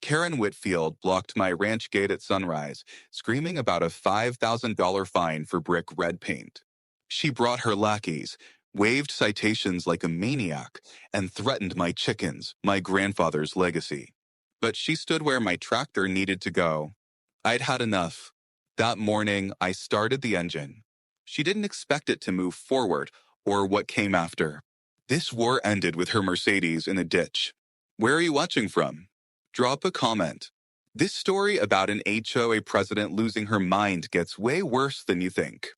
Karen Whitfield blocked my ranch gate at sunrise, screaming about a $5,000 fine for brick red paint. She brought her lackeys, waved citations like a maniac, and threatened my chickens, my grandfather's legacy. But she stood where my tractor needed to go. I'd had enough. That morning, I started the engine. She didn't expect it to move forward, or what came after. This war ended with her Mercedes in a ditch. Where are you watching from? Drop a comment. This story about an HOA president losing her mind gets way worse than you think.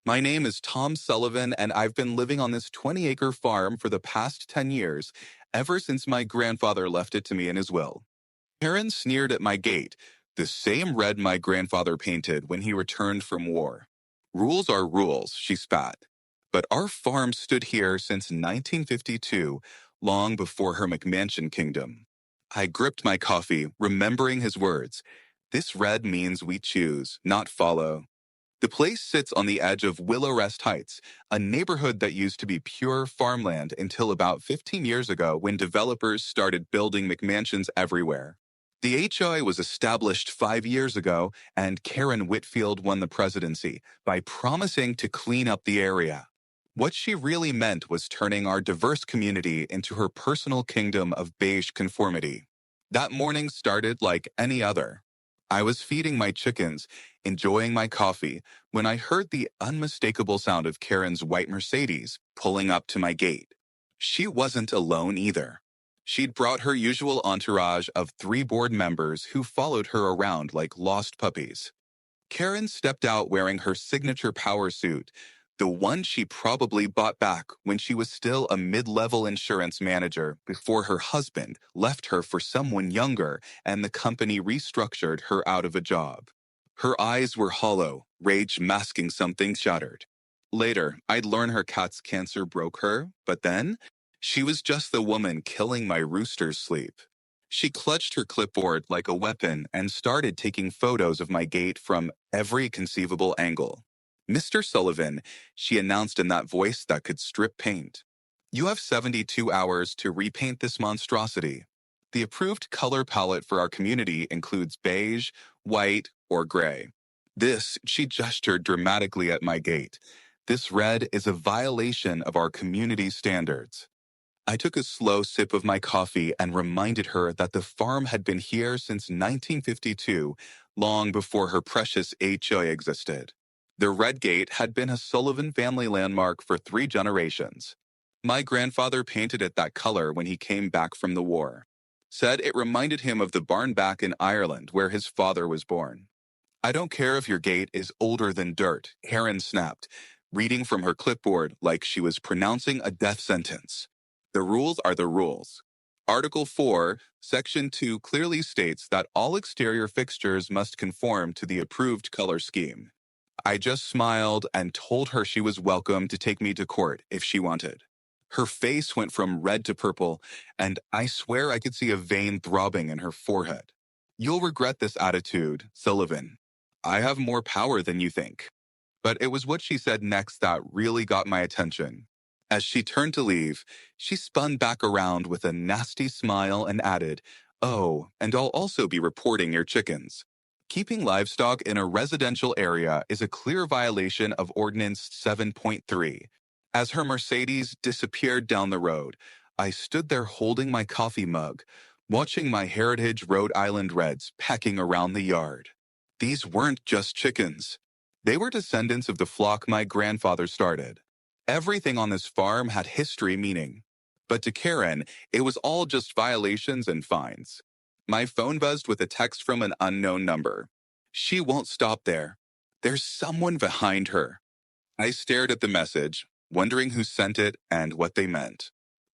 My name is Tom Sullivan, and I've been living on this 20-acre farm for the past 10 years, ever since my grandfather left it to me in his will. Karen sneered at my gate, the same red my grandfather painted when he returned from war. Rules are rules, she spat. But our farm stood here since 1952, long before her McMansion kingdom. I gripped my coffee, remembering his words. This red means we choose, not follow. The place sits on the edge of Willow Rest Heights, a neighborhood that used to be pure farmland until about 15 years ago when developers started building McMansions everywhere. The HOA was established 5 years ago, and Karen Whitfield won the presidency by promising to clean up the area. What she really meant was turning our diverse community into her personal kingdom of beige conformity. That morning started like any other. I was feeding my chickens, enjoying my coffee, when I heard the unmistakable sound of Karen's white Mercedes pulling up to my gate. She wasn't alone either. She'd brought her usual entourage of 3 board members who followed her around like lost puppies. Karen stepped out wearing her signature power suit, the one she probably bought back when she was still a mid-level insurance manager before her husband left her for someone younger and the company restructured her out of a job. Her eyes were hollow, rage masking something shattered. Later, I'd learn her cat's cancer broke her, but then, she was just the woman killing my rooster's sleep. She clutched her clipboard like a weapon and started taking photos of my gate from every conceivable angle. Mr. Sullivan, she announced in that voice that could strip paint. You have 72 hours to repaint this monstrosity. The approved color palette for our community includes beige, white, or gray. This, she gestured dramatically at my gate. This red is a violation of our community standards. I took a slow sip of my coffee and reminded her that the farm had been here since 1952, long before her precious HOA existed. The red gate had been a Sullivan family landmark for 3 generations. My grandfather painted it that color when he came back from the war. Said it reminded him of the barn back in Ireland where his father was born. I don't care if your gate is older than dirt, Karen snapped, reading from her clipboard like she was pronouncing a death sentence. The rules are the rules. Article 4, Section 2 clearly states that all exterior fixtures must conform to the approved color scheme. I just smiled and told her she was welcome to take me to court if she wanted. Her face went from red to purple, and I swear I could see a vein throbbing in her forehead. You'll regret this attitude, Sullivan. I have more power than you think. But it was what she said next that really got my attention. As she turned to leave, she spun back around with a nasty smile and added, "Oh, and I'll also be reporting your chickens." Keeping livestock in a residential area is a clear violation of Ordinance 7.3. As her Mercedes disappeared down the road, I stood there holding my coffee mug, watching my Heritage Rhode Island Reds pecking around the yard. These weren't just chickens. They were descendants of the flock my grandfather started. Everything on this farm had history meaning. But to Karen, it was all just violations and fines. My phone buzzed with a text from an unknown number. She won't stop there. There's someone behind her. I stared at the message, wondering who sent it and what they meant.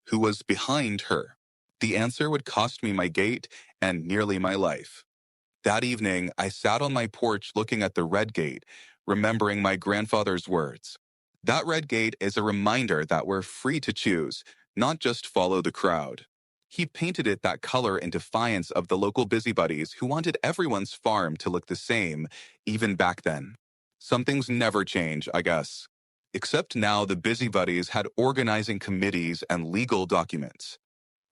Who was behind her? The answer would cost me my gate and nearly my life. That evening, I sat on my porch looking at the red gate, remembering my grandfather's words. That red gate is a reminder that we're free to choose, not just follow the crowd. He painted it that color in defiance of the local busybodies who wanted everyone's farm to look the same, even back then. Some things never change, I guess. Except now the busybodies had organizing committees and legal documents.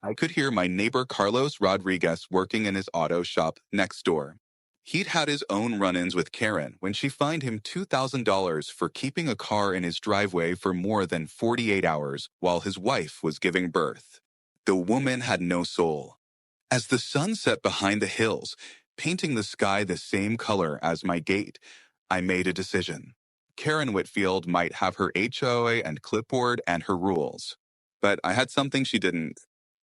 I could hear my neighbor Carlos Rodriguez working in his auto shop next door. He'd had his own run-ins with Karen when she fined him $2,000 for keeping a car in his driveway for more than 48 hours while his wife was giving birth. The woman had no soul. As the sun set behind the hills, painting the sky the same color as my gate, I made a decision. Karen Whitfield might have her HOA and clipboard and her rules. But I had something she didn't.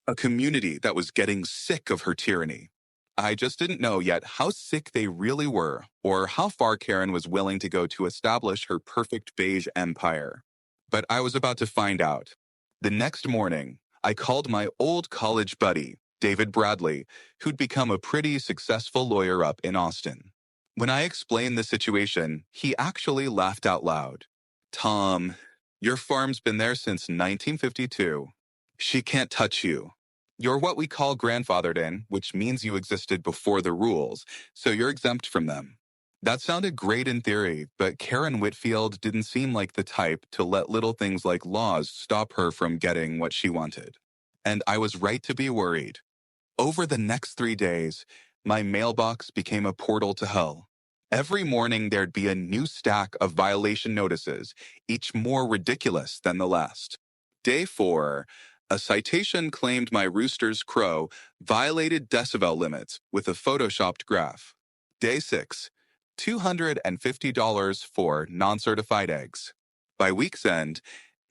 A community that was getting sick of her tyranny. I just didn't know yet how sick they really were or how far Karen was willing to go to establish her perfect beige empire. But I was about to find out. The next morning, I called my old college buddy, David Bradley, who'd become a pretty successful lawyer up in Austin. When I explained the situation, he actually laughed out loud. Tom, your farm's been there since 1952. She can't touch you. You're what we call grandfathered in, which means you existed before the rules, so you're exempt from them. That sounded great in theory, but Karen Whitfield didn't seem like the type to let little things like laws stop her from getting what she wanted. And I was right to be worried. Over the next 3 days, my mailbox became a portal to hell. Every morning there'd be a new stack of violation notices, each more ridiculous than the last. Day 4, a citation claimed my rooster's crow violated decibel limits with a photoshopped graph. Day 6, $250 for non-certified eggs. By week's end,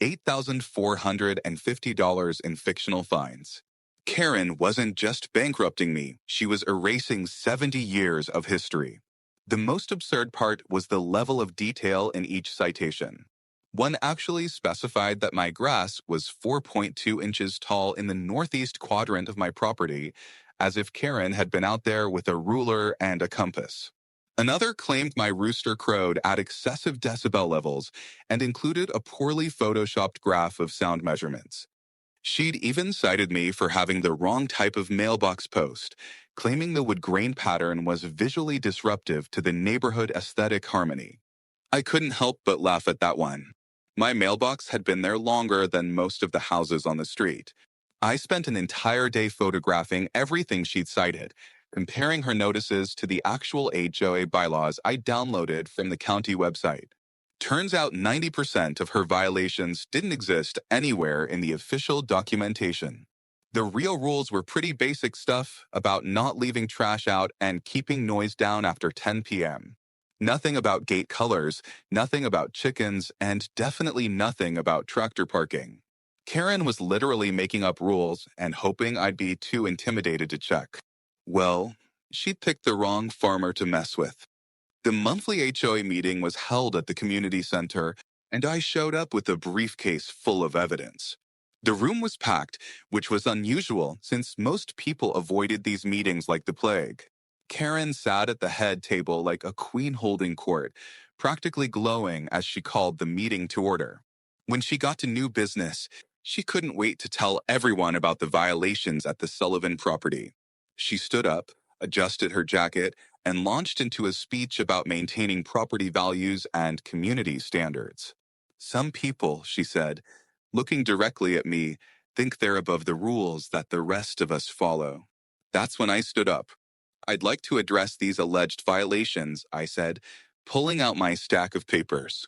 $8,450 in fictional fines. Karen wasn't just bankrupting me, she was erasing 70 years of history. The most absurd part was the level of detail in each citation. One actually specified that my grass was 4.2 inches tall in the northeast quadrant of my property, as if Karen had been out there with a ruler and a compass. Another claimed my rooster crowed at excessive decibel levels and included a poorly photoshopped graph of sound measurements. She'd even cited me for having the wrong type of mailbox post, claiming the wood grain pattern was visually disruptive to the neighborhood aesthetic harmony. I couldn't help but laugh at that one. My mailbox had been there longer than most of the houses on the street. I spent an entire day photographing everything she'd cited, comparing her notices to the actual HOA bylaws I downloaded from the county website. Turns out 90% of her violations didn't exist anywhere in the official documentation. The real rules were pretty basic stuff about not leaving trash out and keeping noise down after 10 p.m. Nothing about gate colors, nothing about chickens, and definitely nothing about tractor parking. Karen was literally making up rules and hoping I'd be too intimidated to check. Well, she'd picked the wrong farmer to mess with. The monthly HOA meeting was held at the community center, and I showed up with a briefcase full of evidence. The room was packed, which was unusual since most people avoided these meetings like the plague. Karen sat at the head table like a queen holding court, practically glowing as she called the meeting to order. When she got to new business, she couldn't wait to tell everyone about the violations at the Sullivan property. She stood up, adjusted her jacket, and launched into a speech about maintaining property values and community standards. Some people, she said, looking directly at me, think they're above the rules that the rest of us follow. That's when I stood up. I'd like to address these alleged violations, I said, pulling out my stack of papers.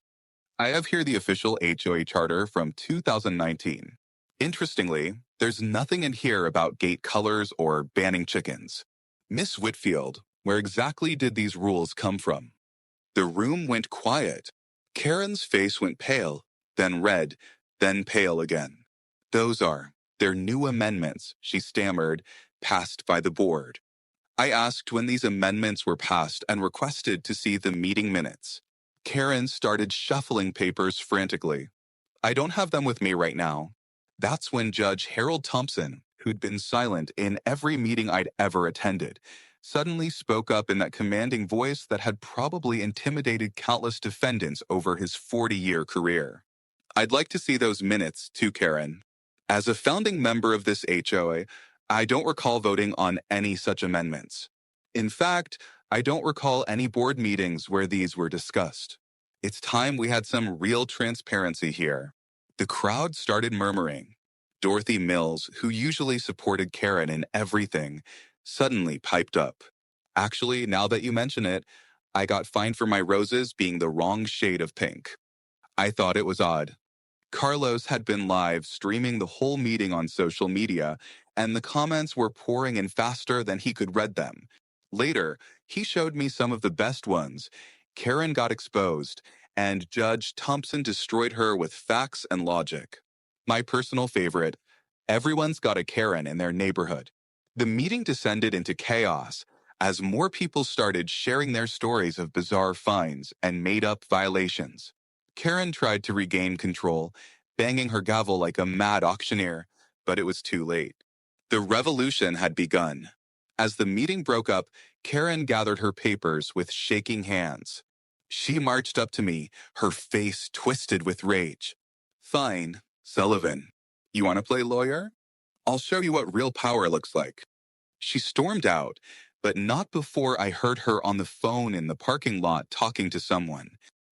I have here the official HOA charter from 2019. Interestingly, there's nothing in here about gate colors or banning chickens. Miss Whitfield, where exactly did these rules come from? The room went quiet. Karen's face went pale, then red, then pale again. They're new amendments, she stammered, passed by the board. I asked when these amendments were passed and requested to see the meeting minutes. Karen started shuffling papers frantically. I don't have them with me right now. That's when Judge Harold Thompson, who'd been silent in every meeting I'd ever attended, suddenly spoke up in that commanding voice that had probably intimidated countless defendants over his 40-year career. I'd like to see those minutes, too, Karen. As a founding member of this HOA, I don't recall voting on any such amendments. In fact, I don't recall any board meetings where these were discussed. It's time we had some real transparency here. The crowd started murmuring. Dorothy Mills, who usually supported Karen in everything, suddenly piped up. Actually, now that you mention it, I got fined for my roses being the wrong shade of pink. I thought it was odd. Carlos had been live streaming the whole meeting on social media, and the comments were pouring in faster than he could read them. Later, he showed me some of the best ones. Karen got exposed, and Judge Thompson destroyed her with facts and logic. My personal favorite, everyone's got a Karen in their neighborhood. The meeting descended into chaos as more people started sharing their stories of bizarre fines and made-up violations. Karen tried to regain control, banging her gavel like a mad auctioneer, but it was too late. The revolution had begun. As the meeting broke up, Karen gathered her papers with shaking hands. She marched up to me, her face twisted with rage. Fine, Sullivan. You want to play lawyer? I'll show you what real power looks like. She stormed out, but not before I heard her on the phone in the parking lot talking to someone.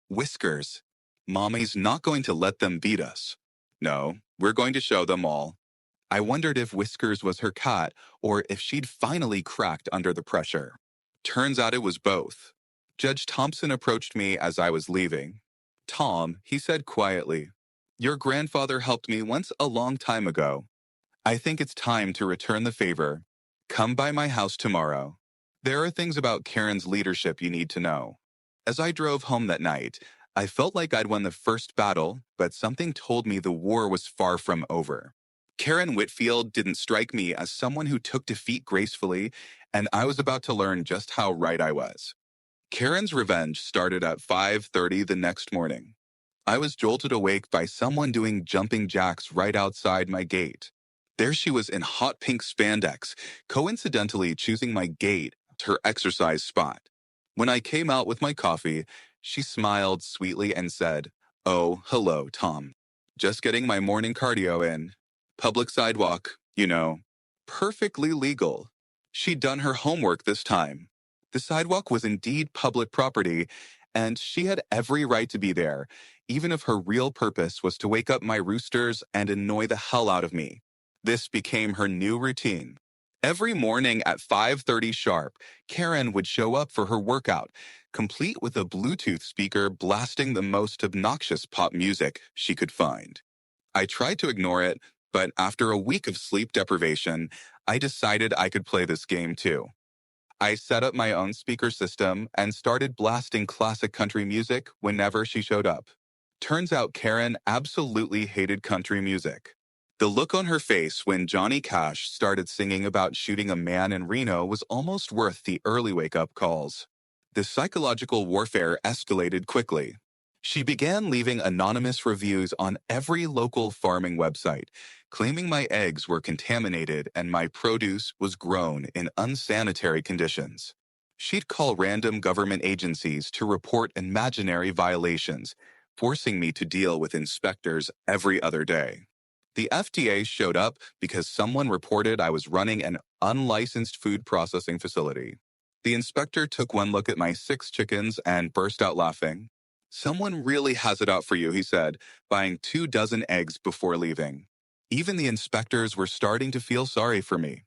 Whiskers. Mommy's not going to let them beat us. No, we're going to show them all. I wondered if Whiskers was her cat or if she'd finally cracked under the pressure. Turns out it was both. Judge Thompson approached me as I was leaving. Tom, he said quietly, your grandfather helped me once a long time ago. I think it's time to return the favor. Come by my house tomorrow. There are things about Karen's leadership you need to know. As I drove home that night, I felt like I'd won the first battle, but something told me the war was far from over. Karen Whitfield didn't strike me as someone who took defeat gracefully, and I was about to learn just how right I was. Karen's revenge started at 5:30 the next morning. I was jolted awake by someone doing jumping jacks right outside my gate. There she was in hot pink spandex, coincidentally choosing my gate as her exercise spot. When I came out with my coffee, she smiled sweetly and said, "Oh, hello, Tom. Just getting my morning cardio in. Public sidewalk, you know. Perfectly legal." She'd done her homework this time. The sidewalk was indeed public property, and she had every right to be there, even if her real purpose was to wake up my roosters and annoy the hell out of me. This became her new routine. Every morning at 5:30 sharp, Karen would show up for her workout, complete with a Bluetooth speaker blasting the most obnoxious pop music she could find. I tried to ignore it, but after a week of sleep deprivation, I decided I could play this game too. I set up my own speaker system and started blasting classic country music whenever she showed up. Turns out Karen absolutely hated country music. The look on her face when Johnny Cash started singing about shooting a man in Reno was almost worth the early wake-up calls. The psychological warfare escalated quickly. She began leaving anonymous reviews on every local farming website, claiming my eggs were contaminated and my produce was grown in unsanitary conditions. She'd call random government agencies to report imaginary violations, forcing me to deal with inspectors every other day. The FDA showed up because someone reported I was running an unlicensed food processing facility. The inspector took one look at my 6 chickens and burst out laughing. Someone really has it out for you, he said, buying 2 dozen eggs before leaving. Even the inspectors were starting to feel sorry for me.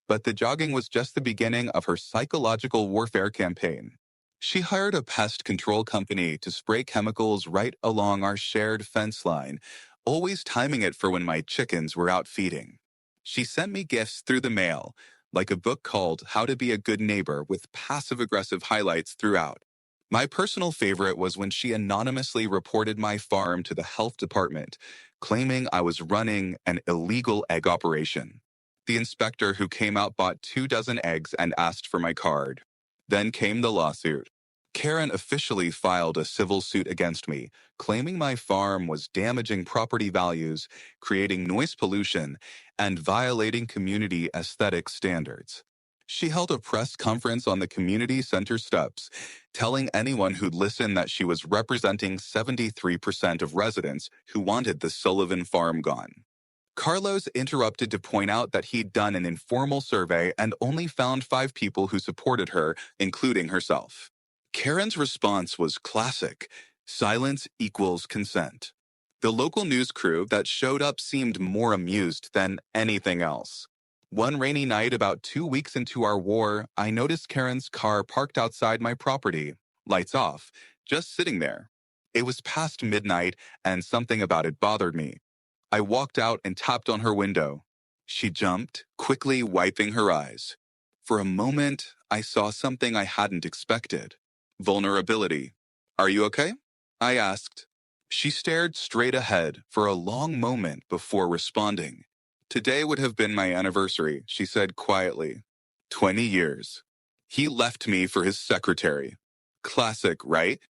But the jogging was just the beginning of her psychological warfare campaign. She hired a pest control company to spray chemicals right along our shared fence line, always timing it for when my chickens were out feeding. She sent me gifts through the mail, like a book called How to Be a Good Neighbor with passive-aggressive highlights throughout. My personal favorite was when she anonymously reported my farm to the health department, claiming I was running an illegal egg operation. The inspector who came out bought 2 dozen eggs and asked for my card. Then came the lawsuit. Karen officially filed a civil suit against me, claiming my farm was damaging property values, creating noise pollution, and violating community aesthetic standards. She held a press conference on the community center steps, telling anyone who'd listen that she was representing 73% of residents who wanted the Sullivan farm gone. Carlos interrupted to point out that he'd done an informal survey and only found 5 people who supported her, including herself. Karen's response was classic. Silence equals consent. The local news crew that showed up seemed more amused than anything else. One rainy night, about 2 weeks into our war, I noticed Karen's car parked outside my property, lights off, just sitting there. It was past midnight, and something about it bothered me. I walked out and tapped on her window. She jumped, quickly wiping her eyes. For a moment, I saw something I hadn't expected. Vulnerability. "Are you okay?" I asked. She stared straight ahead for a long moment before responding. "Today would have been my anniversary," she said quietly. 20 years. He left me for his secretary. Classic, right?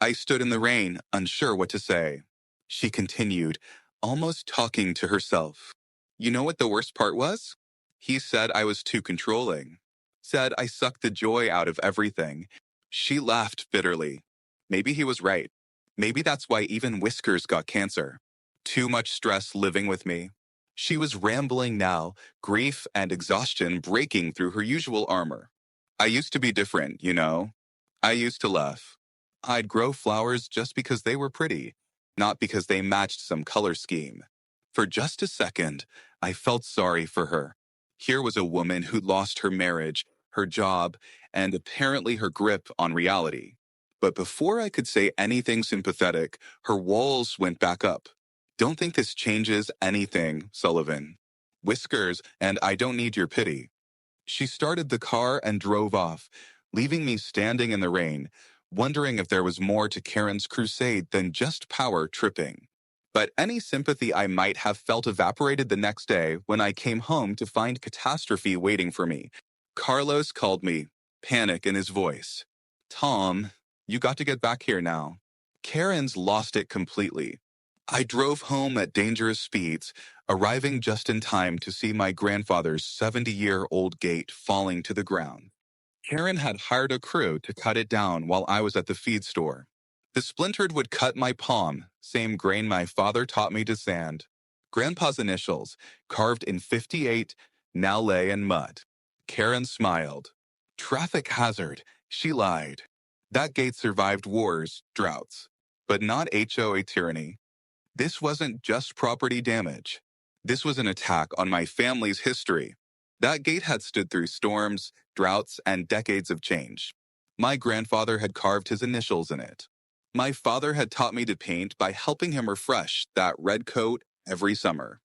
I stood in the rain, unsure what to say. She continued, almost talking to herself. "You know what the worst part was? He said I was too controlling. Said I sucked the joy out of everything." She laughed bitterly. Maybe he was right. Maybe that's why even Whiskers got cancer. Too much stress living with me. She was rambling now, grief and exhaustion breaking through her usual armor. "I used to be different, you know. I used to laugh. I'd grow flowers just because they were pretty, not because they matched some color scheme." For just a second, I felt sorry for her. Here was a woman who'd lost her marriage, her job, and apparently her grip on reality. But before I could say anything sympathetic, her walls went back up. "Don't think this changes anything, Sullivan. Whiskers, and I don't need your pity." She started the car and drove off, leaving me standing in the rain, wondering if there was more to Karen's crusade than just power tripping. But any sympathy I might have felt evaporated the next day when I came home to find catastrophe waiting for me. Carlos called me, panic in his voice. "Tom, you got to get back here now." Karen's lost it completely. I drove home at dangerous speeds, arriving just in time to see my grandfather's 70-year-old gate falling to the ground. Karen had hired a crew to cut it down while I was at the feed store. The splintered would cut my palm, same grain my father taught me to sand. Grandpa's initials, carved in 58, now lay in mud. Karen smiled. "Traffic hazard," she lied. That gate survived wars, droughts, but not HOA tyranny. This wasn't just property damage. This was an attack on my family's history. That gate had stood through storms, droughts, and decades of change. My grandfather had carved his initials in it. My father had taught me to paint by helping him refresh that red coat every summer.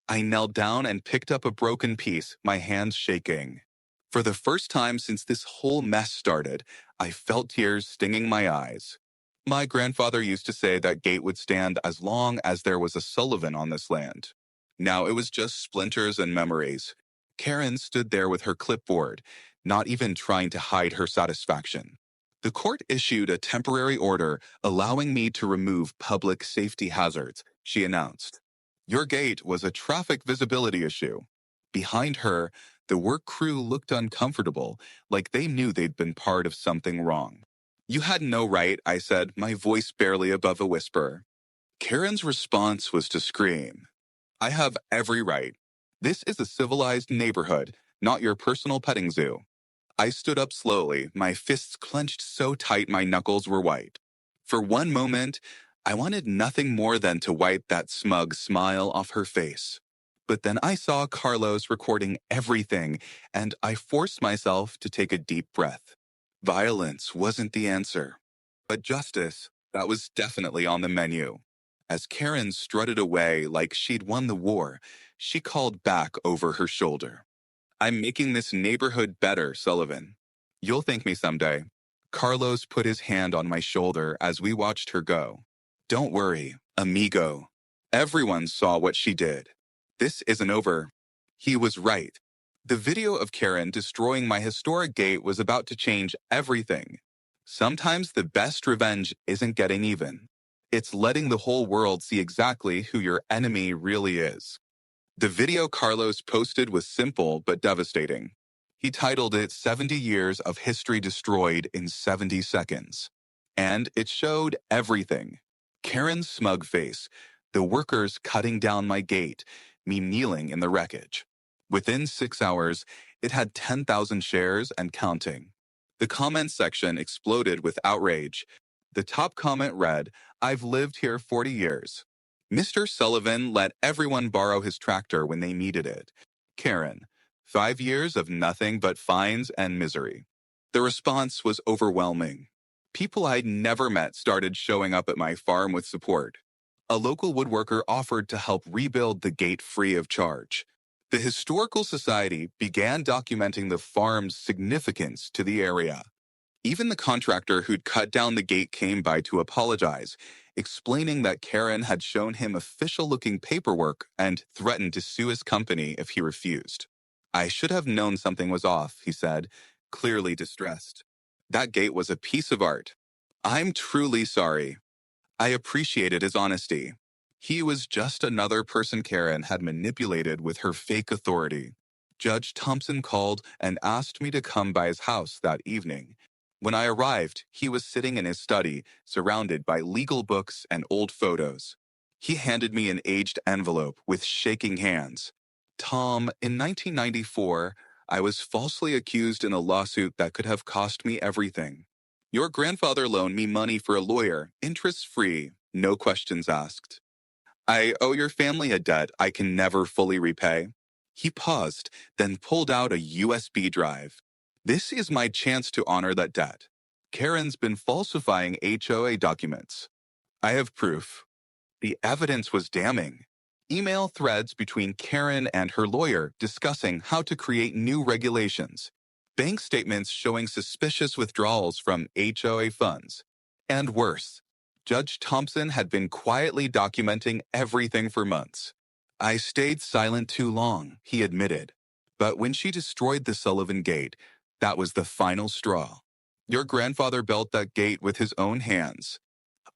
I knelt down and picked up a broken piece, my hands shaking. For the first time since this whole mess started, I felt tears stinging my eyes. My grandfather used to say that gate would stand as long as there was a Sullivan on this land. Now it was just splinters and memories. Karen stood there with her clipboard, not even trying to hide her satisfaction. The court issued a temporary order allowing me to remove public safety hazards, she announced. Your gate was a traffic visibility issue. Behind her, the work crew looked uncomfortable, like they knew they'd been part of something wrong. You had no right, I said, my voice barely above a whisper. Karen's response was to scream. I have every right. This is a civilized neighborhood, not your personal petting zoo. I stood up slowly, my fists clenched so tight my knuckles were white. For one moment, I wanted nothing more than to wipe that smug smile off her face. But then I saw Carlos recording everything, and I forced myself to take a deep breath. Violence wasn't the answer, but justice, that was definitely on the menu. As Karen strutted away like she'd won the war, she called back over her shoulder. I'm making this neighborhood better, Sullivan. You'll thank me someday. Carlos put his hand on my shoulder as we watched her go. Don't worry, amigo. Everyone saw what she did. This isn't over. He was right. The video of Karen destroying my historic gate was about to change everything. Sometimes the best revenge isn't getting even. It's letting the whole world see exactly who your enemy really is. The video Carlos posted was simple but devastating. He titled it 70 Years of History Destroyed in 70 Seconds. And it showed everything. Karen's smug face, the workers cutting down my gate, me kneeling in the wreckage. Within 6 hours, it had 10,000 shares and counting. The comment section exploded with outrage. The top comment read, I've lived here 40 years. Mr. Sullivan let everyone borrow his tractor when they needed it. Karen, 5 years of nothing but fines and misery. The response was overwhelming. People I'd never met started showing up at my farm with support. A local woodworker offered to help rebuild the gate free of charge. The Historical Society began documenting the farm's significance to the area. Even the contractor who'd cut down the gate came by to apologize, explaining that Karen had shown him official-looking paperwork and threatened to sue his company if he refused. I should have known something was off, he said, clearly distressed. That gate was a piece of art. I'm truly sorry. I appreciated his honesty. He was just another person Karen had manipulated with her fake authority. Judge Thompson called and asked me to come by his house that evening. When I arrived, he was sitting in his study, surrounded by legal books and old photos. He handed me an aged envelope with shaking hands. Tom, in 1994, I was falsely accused in a lawsuit that could have cost me everything. Your grandfather loaned me money for a lawyer, interest-free, no questions asked. I owe your family a debt I can never fully repay. He paused, then pulled out a USB drive. This is my chance to honor that debt. Karen's been falsifying HOA documents. I have proof. The evidence was damning. Email threads between Karen and her lawyer discussing how to create new regulations. Bank statements showing suspicious withdrawals from HOA funds. And worse, Judge Thompson had been quietly documenting everything for months. I stayed silent too long, he admitted. But when she destroyed the Sullivan Gate, that was the final straw. Your grandfather built that gate with his own hands.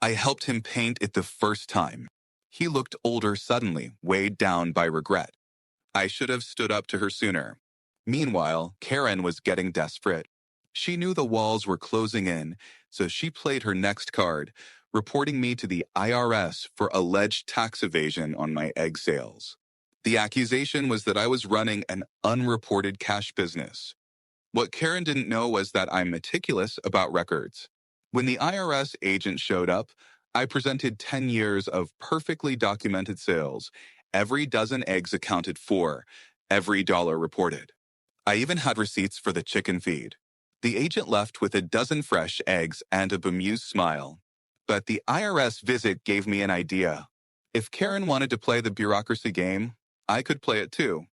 I helped him paint it the first time. He looked older suddenly, weighed down by regret. I should have stood up to her sooner. Meanwhile, Karen was getting desperate. She knew the walls were closing in, so she played her next card, reporting me to the IRS for alleged tax evasion on my egg sales. The accusation was that I was running an unreported cash business. What Karen didn't know was that I'm meticulous about records. When the IRS agent showed up, I presented 10 years of perfectly documented sales, every dozen eggs accounted for, every dollar reported. I even had receipts for the chicken feed. The agent left with a dozen fresh eggs and a bemused smile. But the IRS visit gave me an idea. If Karen wanted to play the bureaucracy game, I could play it too.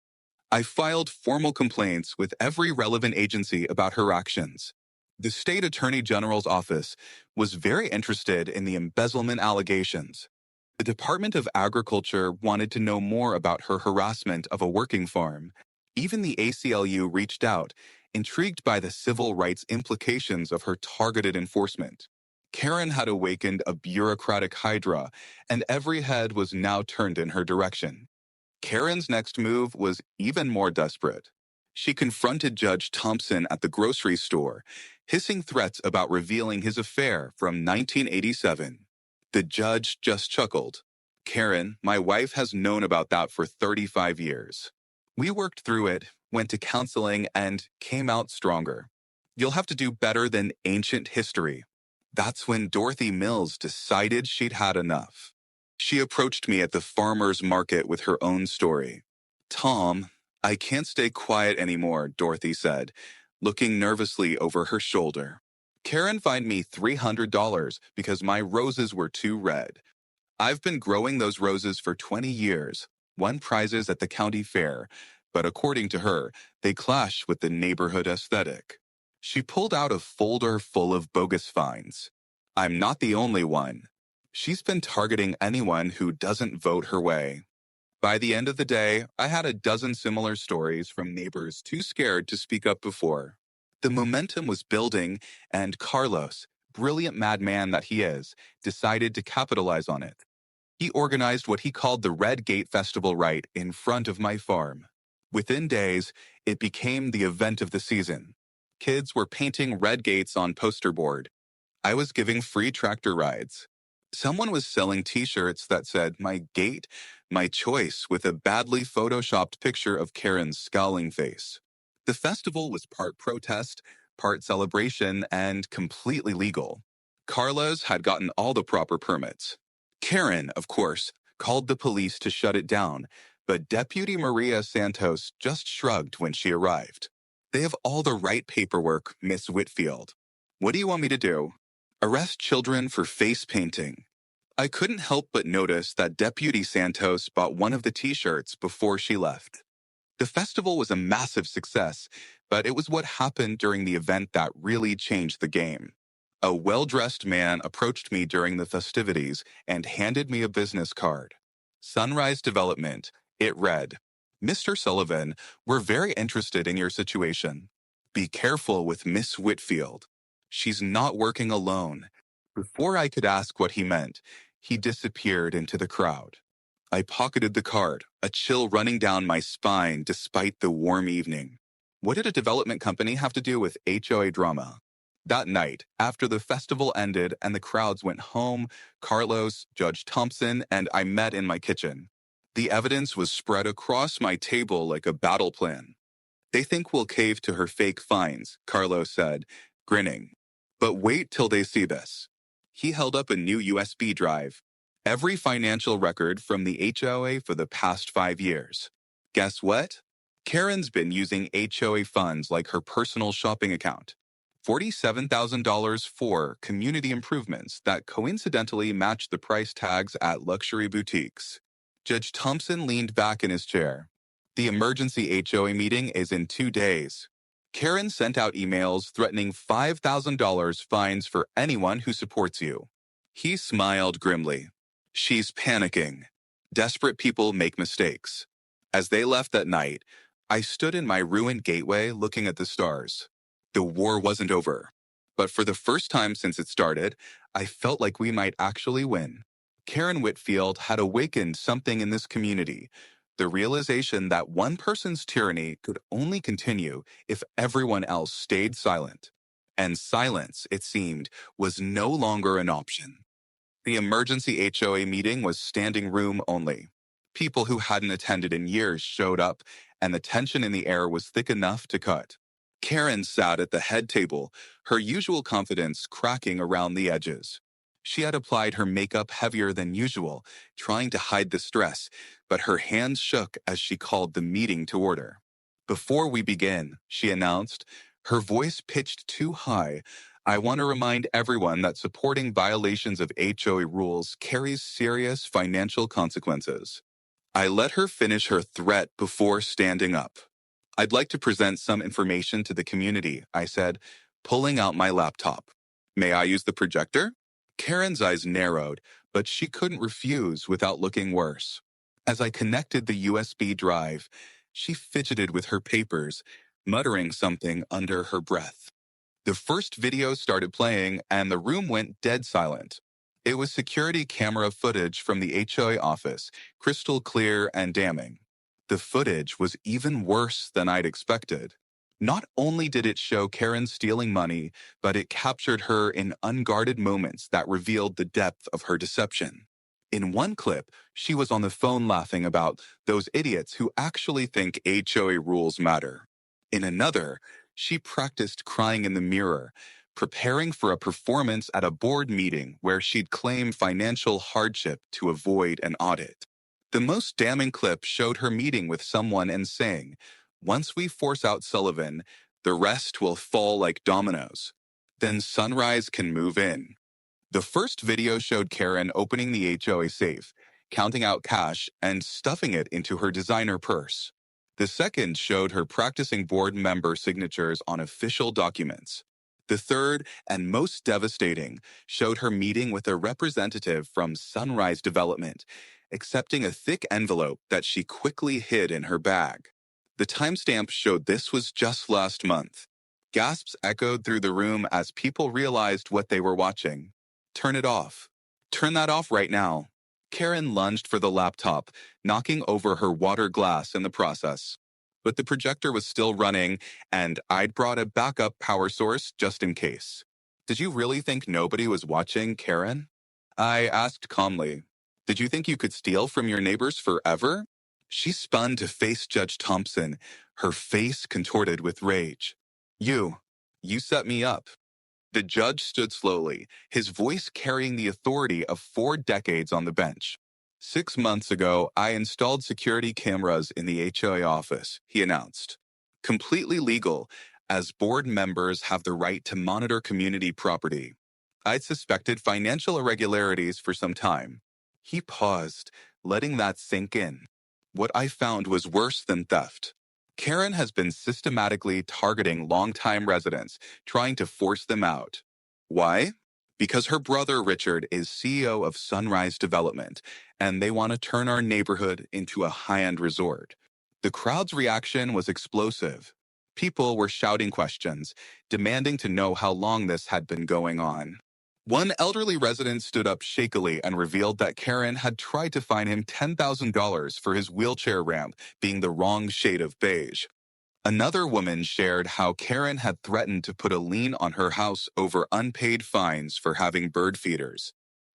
I filed formal complaints with every relevant agency about her actions. The state attorney general's office was very interested in the embezzlement allegations. The Department of Agriculture wanted to know more about her harassment of a working farm. Even the ACLU reached out, intrigued by the civil rights implications of her targeted enforcement. Karen had awakened a bureaucratic hydra, and every head was now turned in her direction. Karen's next move was even more desperate. She confronted Judge Thompson at the grocery store, hissing threats about revealing his affair from 1987. The judge just chuckled. Karen, my wife, has known about that for 35 years. We worked through it, went to counseling, and came out stronger. You'll have to do better than ancient history. That's when Dorothy Mills decided she'd had enough. She approached me at the farmer's market with her own story. Tom, I can't stay quiet anymore, Dorothy said, looking nervously over her shoulder. Karen fined me $300 because my roses were too red. I've been growing those roses for 20 years, won prizes at the county fair, but according to her, they clash with the neighborhood aesthetic. She pulled out a folder full of bogus fines. I'm not the only one. She's been targeting anyone who doesn't vote her way. By the end of the day, I had a dozen similar stories from neighbors too scared to speak up before. The momentum was building, and Carlos, brilliant madman that he is, decided to capitalize on it. He organized what he called the Red Gate Festival right in front of my farm. Within days, it became the event of the season. Kids were painting red gates on poster board. I was giving free tractor rides. Someone was selling t-shirts that said, "My gate, my choice," with a badly photoshopped picture of Karen's scowling face. The festival was part protest, part celebration, and completely legal. Carlos had gotten all the proper permits. Karen, of course, called the police to shut it down, but Deputy Maria Santos just shrugged when she arrived. They have all the right paperwork, Miss Whitfield. What do you want me to do? Arrest children for face painting. I couldn't help but notice that Deputy Santos bought one of the t-shirts before she left. The festival was a massive success, but it was what happened during the event that really changed the game. A well-dressed man approached me during the festivities and handed me a business card. Sunrise Development. It read, Mr. Sullivan, we're very interested in your situation. Be careful with Miss Whitfield. She's not working alone. Before I could ask what he meant, he disappeared into the crowd. I pocketed the card, a chill running down my spine despite the warm evening. What did a development company have to do with HOA drama? That night, after the festival ended and the crowds went home, Carlos, Judge Thompson, and I met in my kitchen. The evidence was spread across my table like a battle plan. They think we'll cave to her fake fines, Carlos said, grinning. But wait till they see this. He held up a new USB drive. Every financial record from the HOA for the past 5 years. Guess what? Karen's been using HOA funds like her personal shopping account. $47,000 for community improvements that coincidentally matched the price tags at luxury boutiques. Judge Thompson leaned back in his chair. The emergency HOA meeting is in 2 days. Karen sent out emails threatening $5,000 fines for anyone who supports you. He smiled grimly. She's panicking. Desperate people make mistakes. As they left that night, I stood in my ruined gateway looking at the stars. The war wasn't over. But for the first time since it started, I felt like we might actually win. Karen Whitfield had awakened something in this community, the realization that one person's tyranny could only continue if everyone else stayed silent. And silence, it seemed, was no longer an option. The emergency HOA meeting was standing room only. People who hadn't attended in years showed up, and the tension in the air was thick enough to cut. Karen sat at the head table, her usual confidence cracking around the edges. She had applied her makeup heavier than usual, trying to hide the stress, but her hands shook as she called the meeting to order. Before we begin, she announced, her voice pitched too high, I want to remind everyone that supporting violations of HOA rules carries serious financial consequences. I let her finish her threat before standing up. I'd like to present some information to the community, I said, pulling out my laptop. May I use the projector? Karen's eyes narrowed, but she couldn't refuse without looking worse. As I connected the USB drive, she fidgeted with her papers, muttering something under her breath. The first video started playing, and the room went dead silent. It was security camera footage from the HOA office, crystal clear and damning. The footage was even worse than I'd expected. Not only did it show Karen stealing money, but it captured her in unguarded moments that revealed the depth of her deception. In one clip, she was on the phone laughing about those idiots who actually think HOA rules matter. In another, she practiced crying in the mirror, preparing for a performance at a board meeting where she'd claim financial hardship to avoid an audit. The most damning clip showed her meeting with someone and saying, once we force out Sullivan, the rest will fall like dominoes. Then Sunrise can move in. The first video showed Karen opening the HOA safe, counting out cash, and stuffing it into her designer purse. The second showed her practicing board member signatures on official documents. The third, and most devastating, showed her meeting with a representative from Sunrise Development, accepting a thick envelope that she quickly hid in her bag. The timestamp showed this was just last month. Gasps echoed through the room as people realized what they were watching. Turn it off. Turn that off right now. Karen lunged for the laptop, knocking over her water glass in the process. But the projector was still running, and I'd brought a backup power source just in case. Did you really think nobody was watching, Karen? I asked calmly. Did you think you could steal from your neighbors forever? She spun to face Judge Thompson, her face contorted with rage. You set me up. The judge stood slowly, his voice carrying the authority of 4 decades on the bench. 6 months ago, I installed security cameras in the HOA office, he announced. Completely legal, as board members have the right to monitor community property. I'd suspected financial irregularities for some time. He paused, letting that sink in. What I found was worse than theft. Karen has been systematically targeting longtime residents, trying to force them out. Why? Because her brother Richard is CEO of Sunrise Development, and they want to turn our neighborhood into a high-end resort. The crowd's reaction was explosive. People were shouting questions, demanding to know how long this had been going on. One elderly resident stood up shakily and revealed that Karen had tried to fine him $10,000 for his wheelchair ramp being the wrong shade of beige. Another woman shared how Karen had threatened to put a lien on her house over unpaid fines for having bird feeders.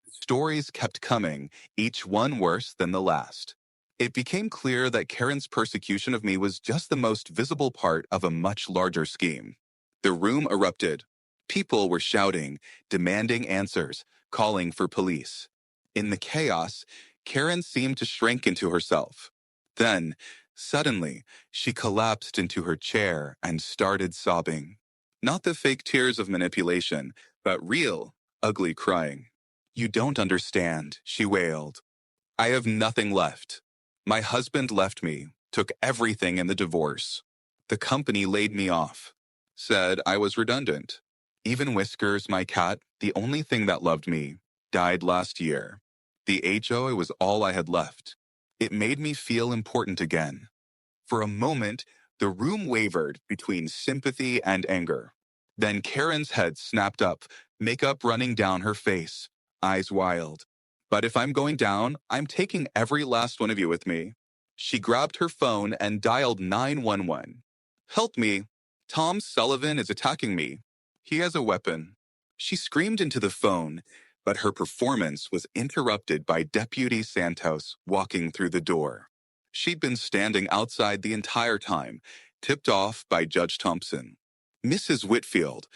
Stories kept coming, each one worse than the last. It became clear that Karen's persecution of me was just the most visible part of a much larger scheme. The room erupted. People were shouting, demanding answers, calling for police. In the chaos, Karen seemed to shrink into herself. Then, suddenly, she collapsed into her chair and started sobbing. Not the fake tears of manipulation, but real, ugly crying. You don't understand, she wailed. I have nothing left. My husband left me, took everything in the divorce. The company laid me off, said I was redundant. Even Whiskers, my cat, the only thing that loved me, died last year. The HOA was all I had left. It made me feel important again. For a moment, the room wavered between sympathy and anger. Then Karen's head snapped up, makeup running down her face, eyes wild. But if I'm going down, I'm taking every last one of you with me. She grabbed her phone and dialed 911. Help me. Tom Sullivan is attacking me. He has a weapon. She screamed into the phone, but her performance was interrupted by Deputy Santos walking through the door. She'd been standing outside the entire time, tipped off by Judge Thompson. Mrs. Whitfield,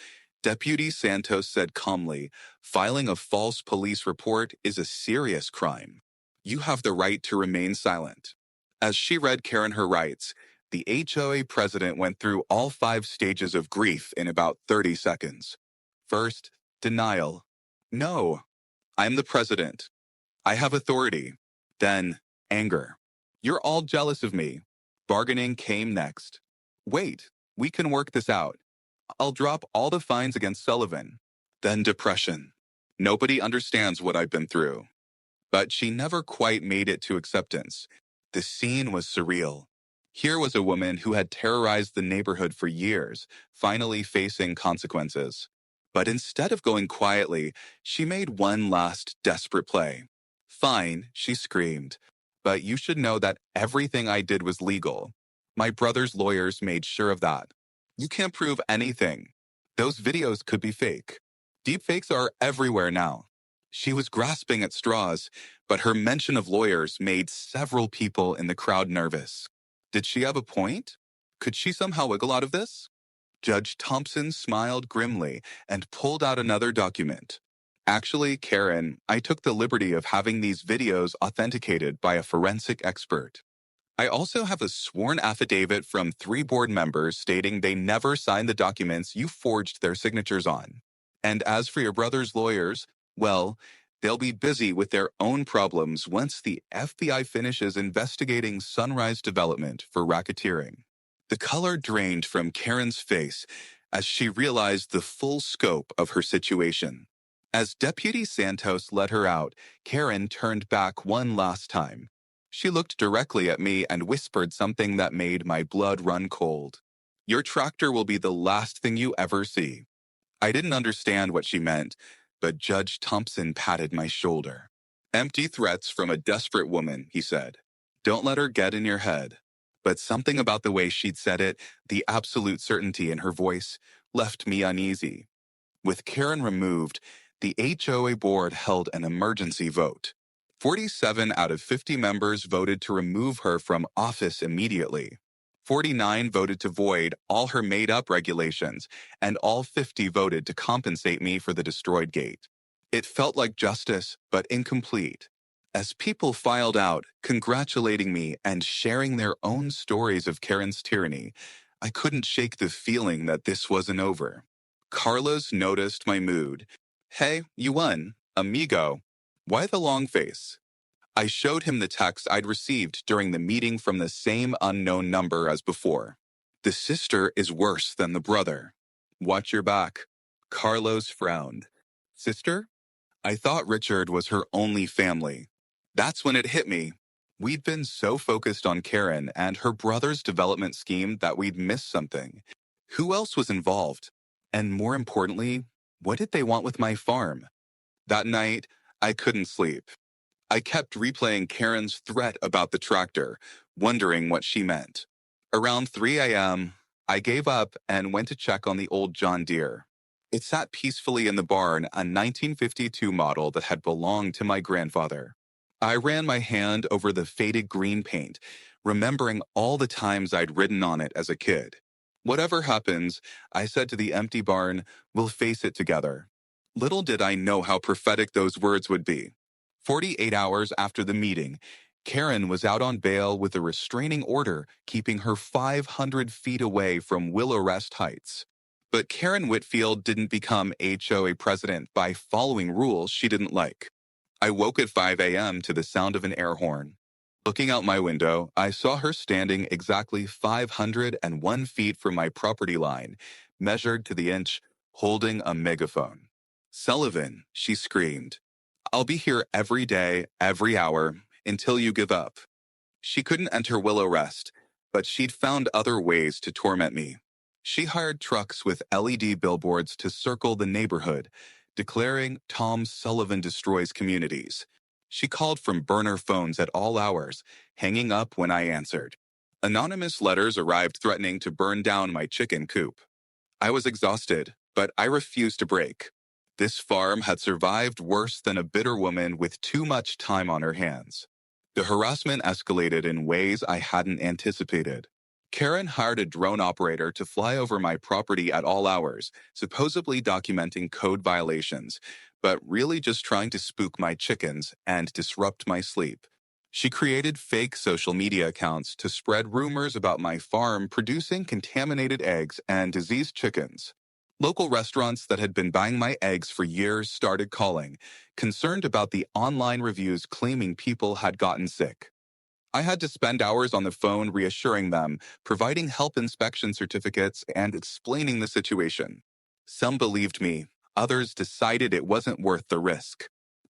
Deputy Santos said calmly, filing a false police report is a serious crime. You have the right to remain silent. As she read Karen her rights, the HOA president went through all 5 stages of grief in about 30 seconds. First, denial. No, I'm the president. I have authority. Then, anger. You're all jealous of me. Bargaining came next. Wait, we can work this out. I'll drop all the fines against Sullivan. Then depression. Nobody understands what I've been through. But she never quite made it to acceptance. The scene was surreal. Here was a woman who had terrorized the neighborhood for years, finally facing consequences. But instead of going quietly, she made one last desperate play. Fine, she screamed. But you should know that everything I did was legal. My brother's lawyers made sure of that. You can't prove anything. Those videos could be fake. Deepfakes are everywhere now. She was grasping at straws, but her mention of lawyers made several people in the crowd nervous. Did she have a point? Could she somehow wiggle out of this? Judge Thompson smiled grimly and pulled out another document. Actually, Karen, I took the liberty of having these videos authenticated by a forensic expert. I also have a sworn affidavit from 3 board members stating they never signed the documents you forged their signatures on. And as for your brother's lawyers, well, they'll be busy with their own problems once the FBI finishes investigating Sunrise Development for racketeering. The color drained from Karen's face as she realized the full scope of her situation. As Deputy Santos let her out, Karen turned back one last time. She looked directly at me and whispered something that made my blood run cold. Your tractor will be the last thing you ever see. I didn't understand what she meant, but Judge Thompson patted my shoulder. Empty threats from a desperate woman, he said. Don't let her get in your head. But something about the way she'd said it, the absolute certainty in her voice, left me uneasy. With Karen removed, the HOA board held an emergency vote. 47 out of 50 members voted to remove her from office immediately. 49 voted to void all her made-up regulations, and all 50 voted to compensate me for the destroyed gate. It felt like justice, but incomplete. As people filed out, congratulating me and sharing their own stories of Karen's tyranny, I couldn't shake the feeling that this wasn't over. Carlos noticed my mood. Hey, you won, amigo. Why the long face? I showed him the text I'd received during the meeting from the same unknown number as before. The sister is worse than the brother. Watch your back. Carlos frowned. Sister? I thought Richard was her only family. That's when it hit me. We'd been so focused on Karen and her brother's development scheme that we'd missed something. Who else was involved? And more importantly, what did they want with my farm? That night, I couldn't sleep. I kept replaying Karen's threat about the tractor, wondering what she meant. Around 3 a.m., I gave up and went to check on the old John Deere. It sat peacefully in the barn, a 1952 model that had belonged to my grandfather. I ran my hand over the faded green paint, remembering all the times I'd ridden on it as a kid. Whatever happens, I said to the empty barn, we'll face it together. Little did I know how prophetic those words would be. 48 hours after the meeting, Karen was out on bail with a restraining order keeping her 500 feet away from Willow Rest Heights. But Karen Whitfield didn't become HOA president by following rules she didn't like. I woke at 5 a.m. to the sound of an air horn. Looking out my window, I saw her standing exactly 501 feet from my property line, measured to the inch, holding a megaphone. Sullivan, she screamed. I'll be here every day, every hour, until you give up. She couldn't enter Willow Rest, but she'd found other ways to torment me. She hired trucks with LED billboards to circle the neighborhood, declaring Tom Sullivan destroys communities. She called from burner phones at all hours, hanging up when I answered. Anonymous letters arrived threatening to burn down my chicken coop. I was exhausted, but I refused to break. This farm had survived worse than a bitter woman with too much time on her hands. The harassment escalated in ways I hadn't anticipated. Karen hired a drone operator to fly over my property at all hours, supposedly documenting code violations, but really just trying to spook my chickens and disrupt my sleep. She created fake social media accounts to spread rumors about my farm producing contaminated eggs and diseased chickens. Local restaurants that had been buying my eggs for years started calling, concerned about the online reviews claiming people had gotten sick. I had to spend hours on the phone reassuring them, providing health inspection certificates, and explaining the situation. Some believed me, others decided it wasn't worth the risk.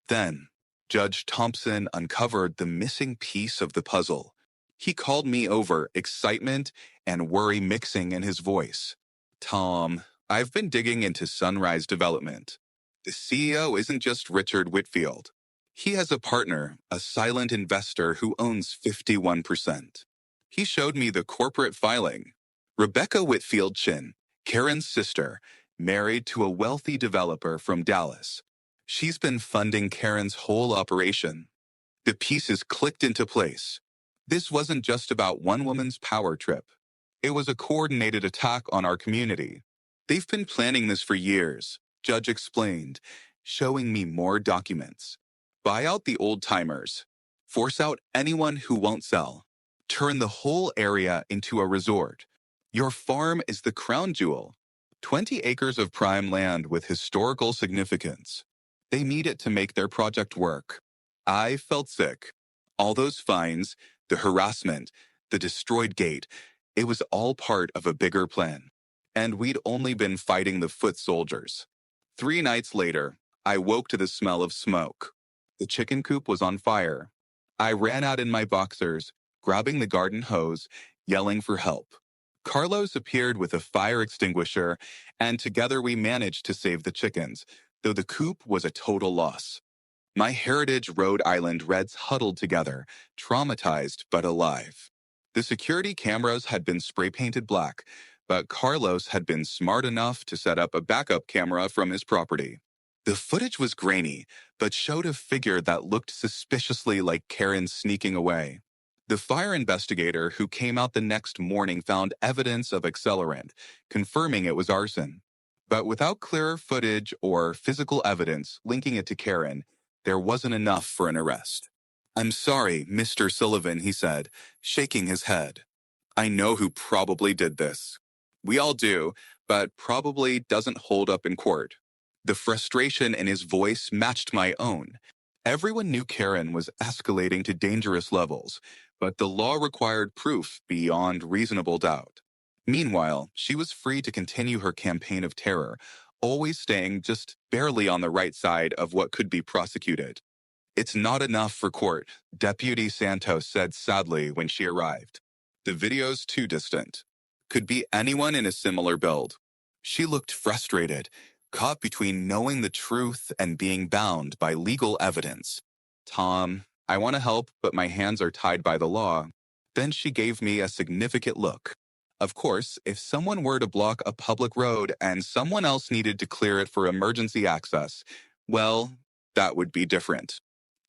Then, Judge Thompson uncovered the missing piece of the puzzle. He called me over, excitement and worry mixing in his voice. Tom, I've been digging into Sunrise Development. The CEO isn't just Richard Whitfield. He has a partner, a silent investor who owns 51%. He showed me the corporate filing. Rebecca Whitfield Chin, Karen's sister, married to a wealthy developer from Dallas. She's been funding Karen's whole operation. The pieces clicked into place. This wasn't just about one woman's power trip. It was a coordinated attack on our community. They've been planning this for years, Judge explained, showing me more documents. Buy out the old-timers. Force out anyone who won't sell. Turn the whole area into a resort. Your farm is the crown jewel. 20 acres of prime land with historical significance. They need it to make their project work. I felt sick. All those fines, the harassment, the destroyed gate, it was all part of a bigger plan. And we'd only been fighting the foot soldiers. 3 nights later, I woke to the smell of smoke. The chicken coop was on fire. I ran out in my boxers, grabbing the garden hose, yelling for help. Carlos appeared with a fire extinguisher, and together we managed to save the chickens, though the coop was a total loss. My Heritage Rhode Island Reds huddled together, traumatized but alive. The security cameras had been spray-painted black, but Carlos had been smart enough to set up a backup camera from his property. The footage was grainy, but showed a figure that looked suspiciously like Karen sneaking away. The fire investigator who came out the next morning found evidence of accelerant, confirming it was arson. But without clear footage or physical evidence linking it to Karen, there wasn't enough for an arrest. "I'm sorry, Mr. Sullivan," he said, shaking his head. "I know who probably did this. We all do, but probably doesn't hold up in court." The frustration in his voice matched my own. Everyone knew Karen was escalating to dangerous levels, but the law required proof beyond reasonable doubt. Meanwhile, she was free to continue her campaign of terror, always staying just barely on the right side of what could be prosecuted. "It's not enough for court," Deputy Santos said sadly when she arrived. "The video's too distant. Could be anyone in a similar build." She looked frustrated, caught between knowing the truth and being bound by legal evidence. "Tom, I want to help, but my hands are tied by the law." Then she gave me a significant look. Of course, if someone were to block a public road and someone else needed to clear it for emergency access, well, that would be different.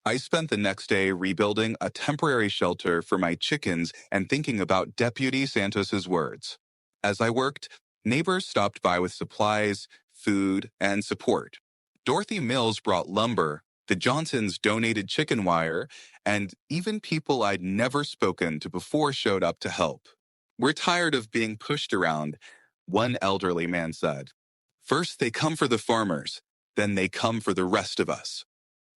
I spent the next day rebuilding a temporary shelter for my chickens and thinking about Deputy Santos's words. As I worked, neighbors stopped by with supplies, food, and support. Dorothy Mills brought lumber, the Johnsons donated chicken wire, and even people I'd never spoken to before showed up to help. "We're tired of being pushed around," one elderly man said. "First they come for the farmers, then they come for the rest of us."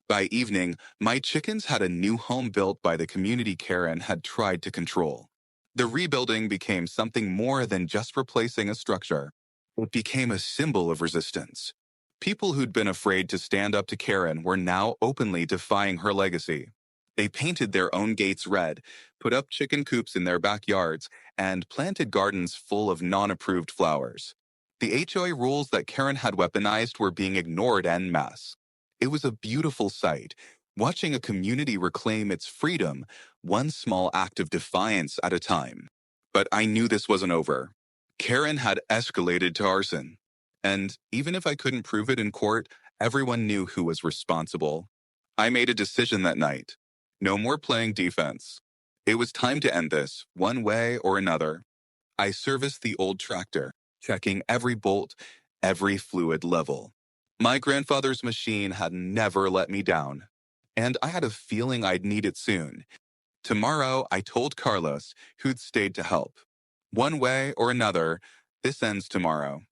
By evening, my chickens had a new home built by the community Karen had tried to control. The rebuilding became something more than just replacing a structure. It became a symbol of resistance. People who'd been afraid to stand up to Karen were now openly defying her legacy. They painted their own gates red, put up chicken coops in their backyards, and planted gardens full of non-approved flowers. The HOA rules that Karen had weaponized were being ignored en masse. It was a beautiful sight, watching a community reclaim its freedom, one small act of defiance at a time. But I knew this wasn't over. Karen had escalated to arson. And even if I couldn't prove it in court, everyone knew who was responsible. I made a decision that night. No more playing defense. It was time to end this, one way or another. I serviced the old tractor, checking every bolt, every fluid level. My grandfather's machine had never let me down, and I had a feeling I'd need it soon. Tomorrow, I told Carlos, who'd stayed to help. One way or another, this ends tomorrow.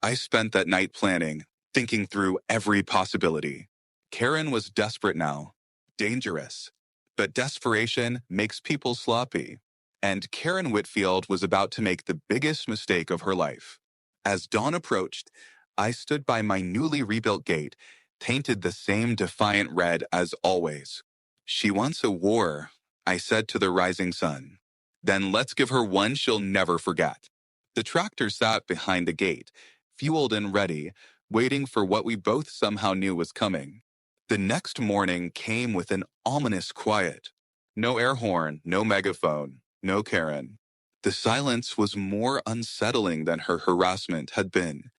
I spent that night planning, thinking through every possibility. Karen was desperate now, dangerous. But desperation makes people sloppy. And Karen Whitfield was about to make the biggest mistake of her life. As dawn approached, I stood by my newly rebuilt gate, painted the same defiant red as always. "She wants a war," I said to the rising sun. "Then let's give her one she'll never forget." The tractor sat behind the gate, fueled and ready, waiting for what we both somehow knew was coming. The next morning came with an ominous quiet. No air horn, no megaphone, no Karen. The silence was more unsettling than her harassment had been.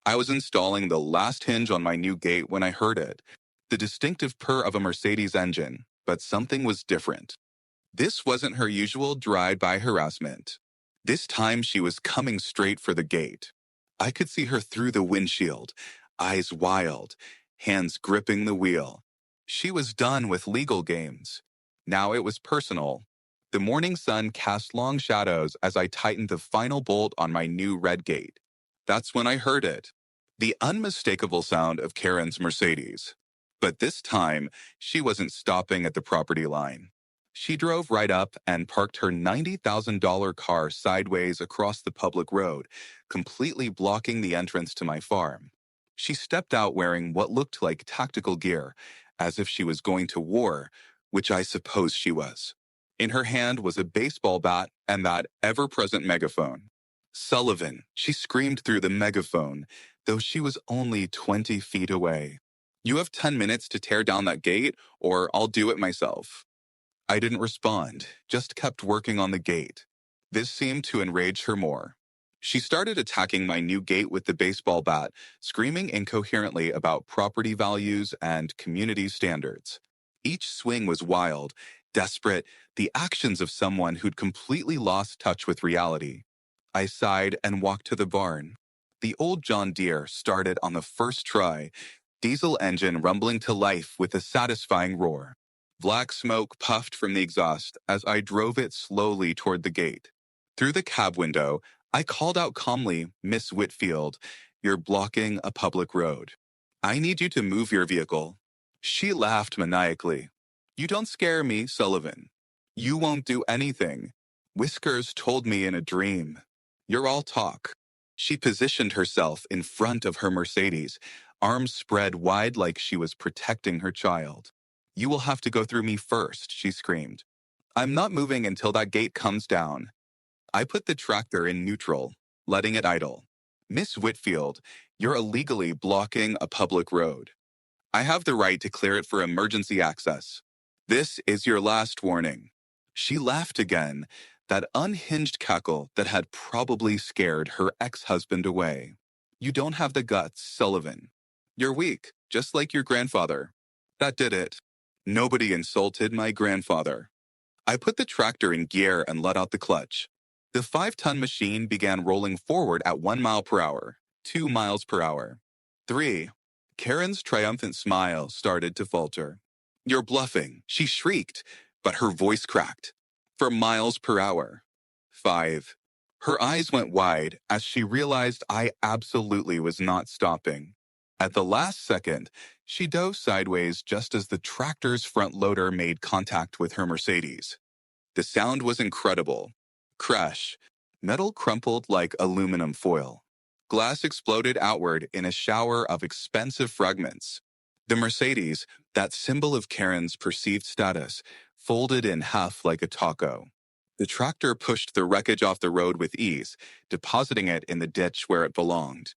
I was installing the last hinge on my new gate when I heard it, the distinctive purr of a Mercedes engine, but something was different. This wasn't her usual drive-by harassment. This time she was coming straight for the gate. I could see her through the windshield, eyes wild, hands gripping the wheel. She was done with legal games. Now it was personal. The morning sun cast long shadows as I tightened the final bolt on my new red gate. That's when I heard it. The unmistakable sound of Karen's Mercedes. But this time, she wasn't stopping at the property line. She drove right up and parked her $90,000 car sideways across the public road, completely blocking the entrance to my farm. She stepped out wearing what looked like tactical gear, as if she was going to war, which I suppose she was. In her hand was a baseball bat and that ever-present megaphone. "Sullivan," she screamed through the megaphone, though she was only 20 feet away. "You have 10 minutes to tear down that gate, or I'll do it myself." I didn't respond, just kept working on the gate. This seemed to enrage her more. She started attacking my new gate with the baseball bat, screaming incoherently about property values and community standards. Each swing was wild, desperate, the actions of someone who'd completely lost touch with reality. I sighed and walked to the barn. The old John Deere started on the first try, diesel engine rumbling to life with a satisfying roar. Black smoke puffed from the exhaust as I drove it slowly toward the gate. Through the cab window, I called out calmly, "Miss Whitfield, you're blocking a public road. I need you to move your vehicle." She laughed maniacally. "You don't scare me, Sullivan. You won't do anything. Whiskers told me in a dream. You're all talk." She positioned herself in front of her Mercedes, arms spread wide like she was protecting her child. "You will have to go through me first," she screamed. "I'm not moving until that gate comes down." I put the tractor in neutral, letting it idle. "Miss Whitfield, you're illegally blocking a public road. I have the right to clear it for emergency access. This is your last warning." She laughed again, that unhinged cackle that had probably scared her ex-husband away. "You don't have the guts, Sullivan. You're weak, just like your grandfather." That did it. Nobody insulted my grandfather. I put the tractor in gear and let out the clutch. The 5-ton machine began rolling forward at 1 mile per hour, 2 miles per hour, 3. Karen's triumphant smile started to falter. "You're bluffing," she shrieked, but her voice cracked. "For miles per hour." 5. Her eyes went wide as she realized I absolutely was not stopping. At the last second, she dove sideways just as the tractor's front loader made contact with her Mercedes. The sound was incredible. Crash. Metal crumpled like aluminum foil. Glass exploded outward in a shower of expensive fragments. The Mercedes, that symbol of Karen's perceived status, folded in half like a taco. The tractor pushed the wreckage off the road with ease, depositing it in the ditch where it belonged.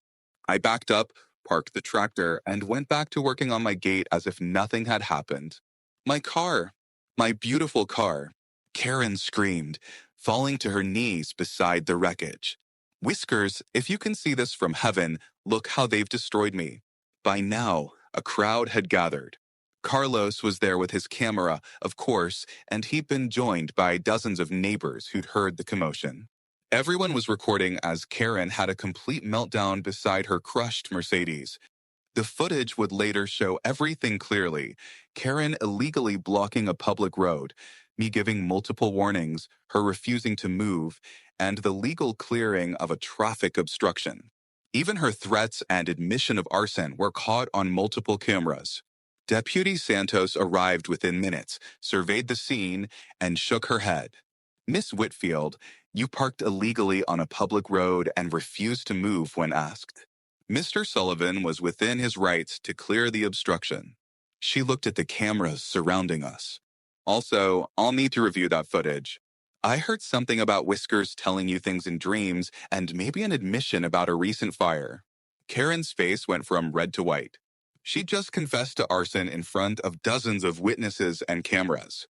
I backed up, parked the tractor, and went back to working on my gate as if nothing had happened. "My car! My beautiful car!" Karen screamed, falling to her knees beside the wreckage. "Whiskers, if you can see this from heaven, look how they've destroyed me." By now, a crowd had gathered. Carlos was there with his camera, of course, and he'd been joined by dozens of neighbors who'd heard the commotion. Everyone was recording as Karen had a complete meltdown beside her crushed Mercedes. The footage would later show everything clearly: Karen illegally blocking a public road, me giving multiple warnings, her refusing to move, and the legal clearing of a traffic obstruction. Even her threats and admission of arson were caught on multiple cameras. Deputy Santos arrived within minutes, surveyed the scene, and shook her head. "Miss Whitfield, you parked illegally on a public road and refused to move when asked." Mr. Sullivan was within his rights to clear the obstruction. She looked at the cameras surrounding us. "Also, I'll need to review that footage. I heard something about Whiskers telling you things in dreams and maybe an admission about a recent fire." Karen's face went from red to white. She just confessed to arson in front of dozens of witnesses and cameras.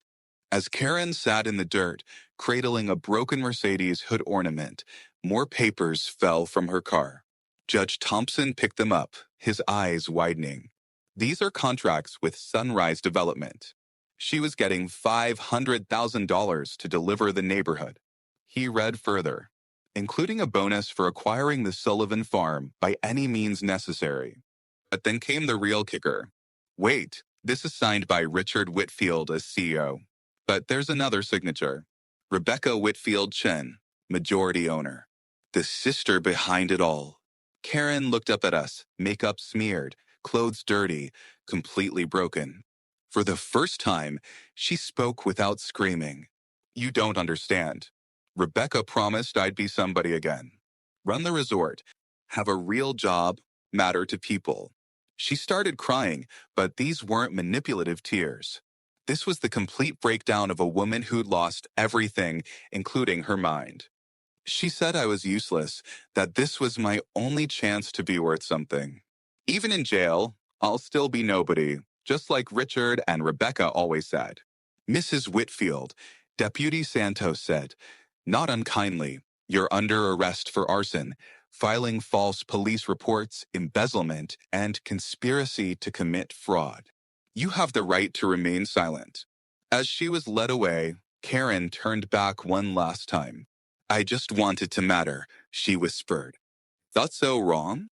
As Karen sat in the dirt, cradling a broken Mercedes hood ornament, more papers fell from her car. Judge Thompson picked them up, his eyes widening. "These are contracts with Sunrise Development. She was getting $500,000 to deliver the neighborhood." He read further, "including a bonus for acquiring the Sullivan farm by any means necessary." But then came the real kicker. "Wait, this is signed by Richard Whitfield as CEO. But there's another signature. Rebecca Whitfield Chen, majority owner. The sister behind it all." Karen looked up at us, makeup smeared, clothes dirty, completely broken. For the first time, she spoke without screaming. "You don't understand. Rebecca promised I'd be somebody again. Run the resort, have a real job, matter to people." She started crying, but these weren't manipulative tears. This was the complete breakdown of a woman who'd lost everything, including her mind. She said I was useless, that this was my only chance to be worth something. "Even in jail, I'll still be nobody, just like Richard and Rebecca always said." "Mrs. Whitfield," Deputy Santos said, not unkindly, "you're under arrest for arson, filing false police reports, embezzlement, and conspiracy to commit fraud. You have the right to remain silent." As she was led away, Karen turned back one last time. "I just want it to matter," she whispered. "That's so wrong?"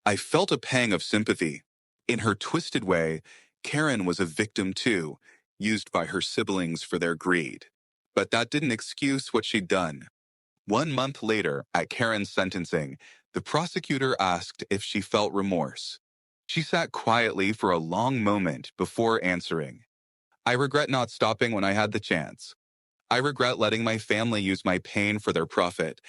I felt a pang of sympathy. In her twisted way, Karen was a victim too, used by her siblings for their greed. But that didn't excuse what she'd done. 1 month later, at Karen's sentencing, the prosecutor asked if she felt remorse. She sat quietly for a long moment before answering. I regret not stopping when I had the chance. I regret letting my family use my pain for their profit.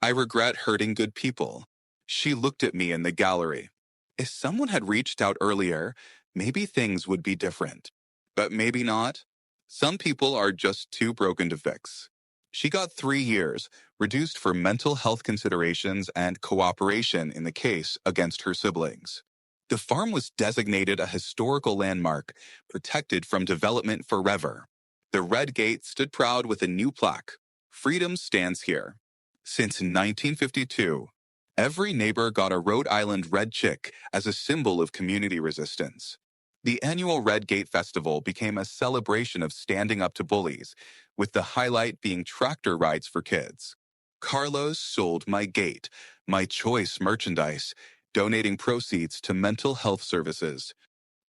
I regret hurting good people. She looked at me in the gallery. If someone had reached out earlier, maybe things would be different. But maybe not. Some people are just too broken to fix. She got 3 years, reduced for mental health considerations and cooperation in the case against her siblings. The farm was designated a historical landmark, protected from development forever. The red gate stood proud with a new plaque. Freedom stands here. Since 1952, every neighbor got a Rhode Island red chick as a symbol of community resistance. The annual Red Gate Festival became a celebration of standing up to bullies, with the highlight being tractor rides for kids. Carlos sold my gate, my choice merchandise, donating proceeds to mental health services.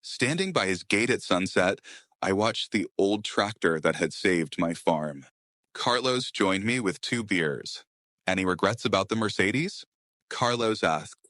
Standing by his gate at sunset, I watched the old tractor that had saved my farm. Carlos joined me with 2 beers. Any regrets about the Mercedes? Carlos asked.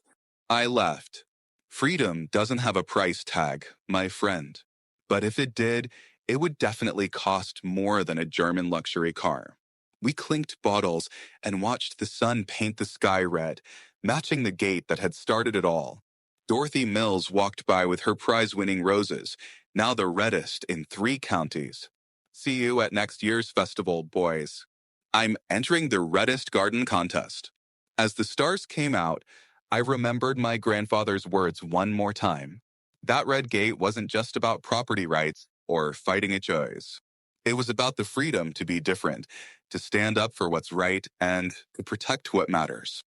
I left. Freedom doesn't have a price tag, my friend. But if it did, it would definitely cost more than a German luxury car. We clinked bottles and watched the sun paint the sky red, matching the gate that had started it all. Dorothy Mills walked by with her prize-winning roses, now the reddest in 3 counties. See you at next year's festival, boys. I'm entering the reddest garden contest. As the stars came out, I remembered my grandfather's words one more time. That red gate wasn't just about property rights or fighting HOAs. It was about the freedom to be different, to stand up for what's right, and to protect what matters.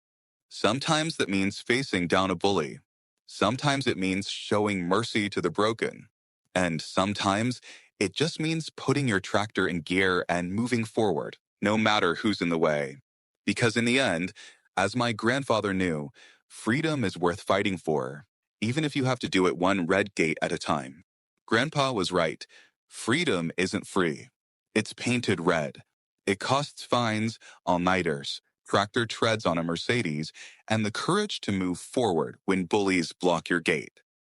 Sometimes that means facing down a bully. Sometimes it means showing mercy to the broken. And sometimes it just means putting your tractor in gear and moving forward, no matter who's in the way. Because in the end, as my grandfather knew, freedom is worth fighting for, even if you have to do it one red gate at a time. Grandpa was right. Freedom isn't free. It's painted red. It costs fines, all-nighters, tractor treads on a Mercedes, and the courage to move forward when bullies block your gate.